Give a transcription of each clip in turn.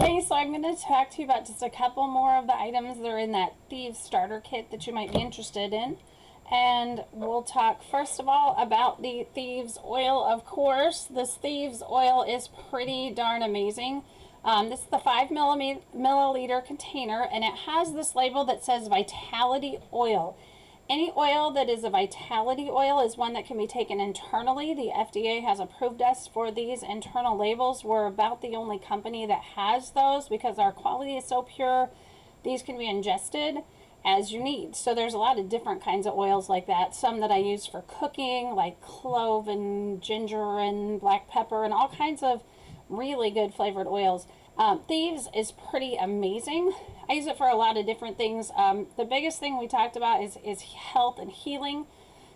Okay, so I'm going to talk to you about just a couple more of the items that are in that Thieves starter kit that you might be interested in. And we'll talk first of all about the Thieves Oil, of course. This Thieves Oil is pretty darn amazing. This is the 5 milliliter container, and it has this label that says Vitality Oil. Any oil that is a Vitality Oil is one that can be taken internally. The FDA has approved us for these internal labels. We're about the only company that has those because our quality is so pure. These can be ingested as you need. So there's a lot of different kinds of oils like that. Some that I use for cooking, like clove and ginger and black pepper and all kinds of really good flavored oils. Thieves is pretty amazing. I use it for a lot of different things. The biggest thing we talked about is health and healing.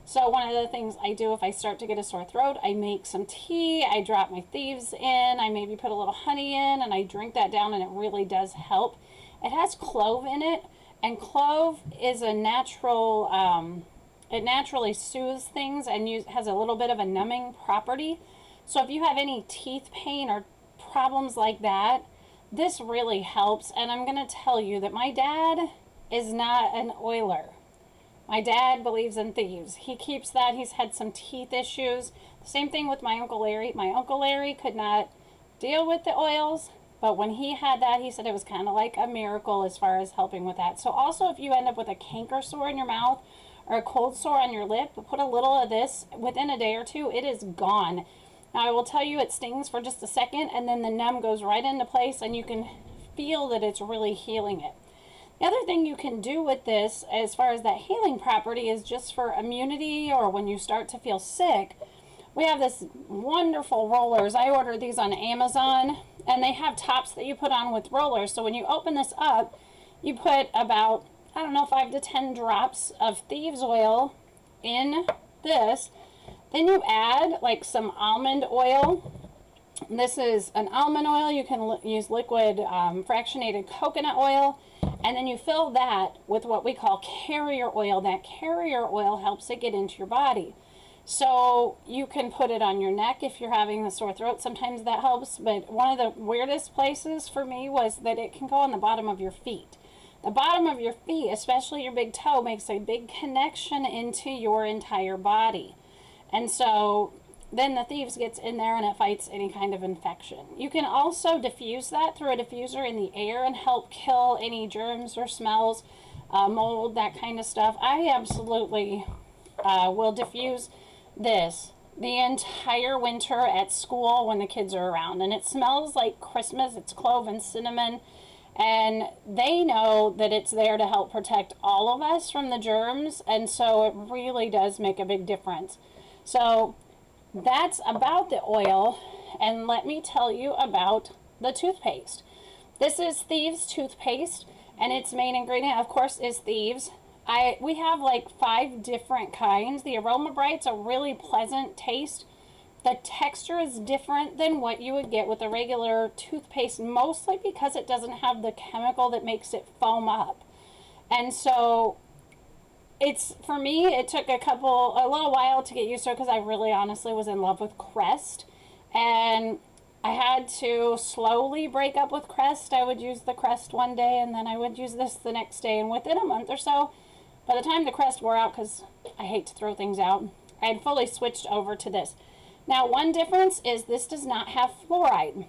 So one of the things I do if I start to get a sore throat, I make some tea, I drop my Thieves in, I maybe put a little honey in, and I drink that down, and it really does help. It has clove in it, and clove is a natural, it naturally soothes things and has a little bit of a numbing property. So if you have any teeth pain or problems like that, this really helps. And I'm going to tell you that my dad is not an oiler. My dad believes in Thieves. He keeps that. He's had some teeth issues. The same thing with my Uncle Larry. My Uncle Larry could not deal with the oils, but when he had that, he said it was kind of like a miracle as far as helping with that. So also if you end up with a canker sore in your mouth or a cold sore on your lip, put a little of this within a day or two, it is gone. Now I will tell you it stings for just a second, and then the numb goes right into place, and you can feel that it's really healing it. The other thing you can do with this as far as that healing property is just for immunity or when you start to feel sick. We have this wonderful rollers. I ordered these on Amazon, and they have tops that you put on with rollers. So when you open this up, you put about, I don't know, 5 to 10 drops of Thieves oil in this. Then you add like some almond oil. This is an almond oil. You can use liquid fractionated coconut oil. And then you fill that with what we call carrier oil. That carrier oil helps it get into your body. So you can put it on your neck if you're having a sore throat. Sometimes that helps. But one of the weirdest places for me was that it can go on the bottom of your feet. The bottom of your feet, especially your big toe, makes a big connection into your entire body. And so then the Thieves gets in there and it fights any kind of infection. You can also diffuse that through a diffuser in the air and help kill any germs or smells, mold, that kind of stuff. I absolutely will diffuse this the entire winter at school when the kids are around. And it smells like Christmas. It's clove and cinnamon. And they know that it's there to help protect all of us from the germs. And so it really does make a big difference. So that's about the oil, and let me tell you about the toothpaste. This is Thieves Toothpaste, and its main ingredient, of course, is Thieves. We have like 5 different kinds. The Aroma Bright's a really pleasant taste. The texture is different than what you would get with a regular toothpaste, mostly because it doesn't have the chemical that makes it foam up. And so for me, it took a little while to get used to it because I really honestly was in love with Crest. And I had to slowly break up with Crest. I would use the Crest one day and then I would use this the next day. And within a month or so, by the time the Crest wore out, because I hate to throw things out, I had fully switched over to this. Now, one difference is this does not have fluoride.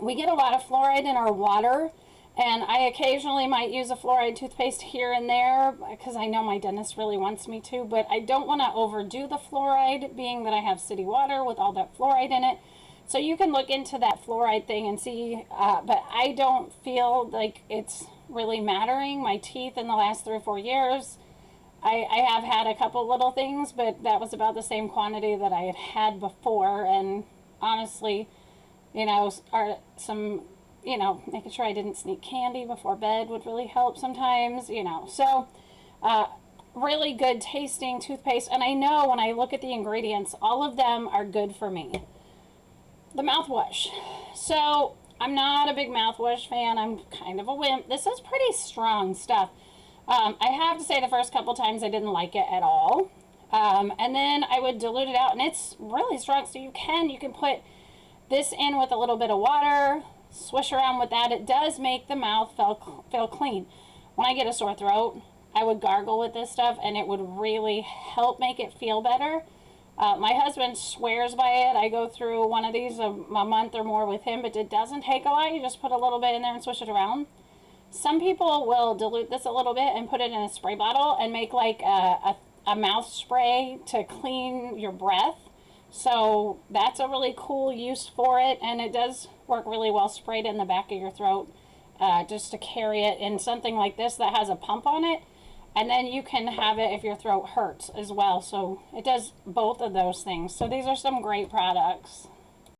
We get a lot of fluoride in our water. And I occasionally might use a fluoride toothpaste here and there because I know my dentist really wants me to, but I don't want to overdo the fluoride, being that I have city water with all that fluoride in it. So you can look into that fluoride thing and see, but I don't feel like it's really mattering. My teeth in the last 3 or 4 years, I have had a couple little things, but that was about the same quantity that I had had before. And honestly, making sure I didn't sneak candy before bed would really help sometimes, So, really good tasting toothpaste. And I know when I look at the ingredients, all of them are good for me. The mouthwash. So, I'm not a big mouthwash fan. I'm kind of a wimp. This is pretty strong stuff. I have to say the first couple times I didn't like it at all. And then I would dilute it out, and it's really strong. So you can put this in with a little bit of water, Swish around with that. It does make the mouth feel clean. When I get a sore throat, I would gargle with this stuff, and it would really help make it feel better. My husband swears by it. I go through one of these a month or more with him, but it doesn't take a lot. You just put a little bit in there and swish it around. Some people will dilute this a little bit and put it in a spray bottle and make like a mouth spray to clean your breath. So that's a really cool use for it, and it does work really well sprayed in the back of your throat, just to carry it in something like this that has a pump on it. And then you can have it if your throat hurts as well. So it does both of those things. So these are some great products.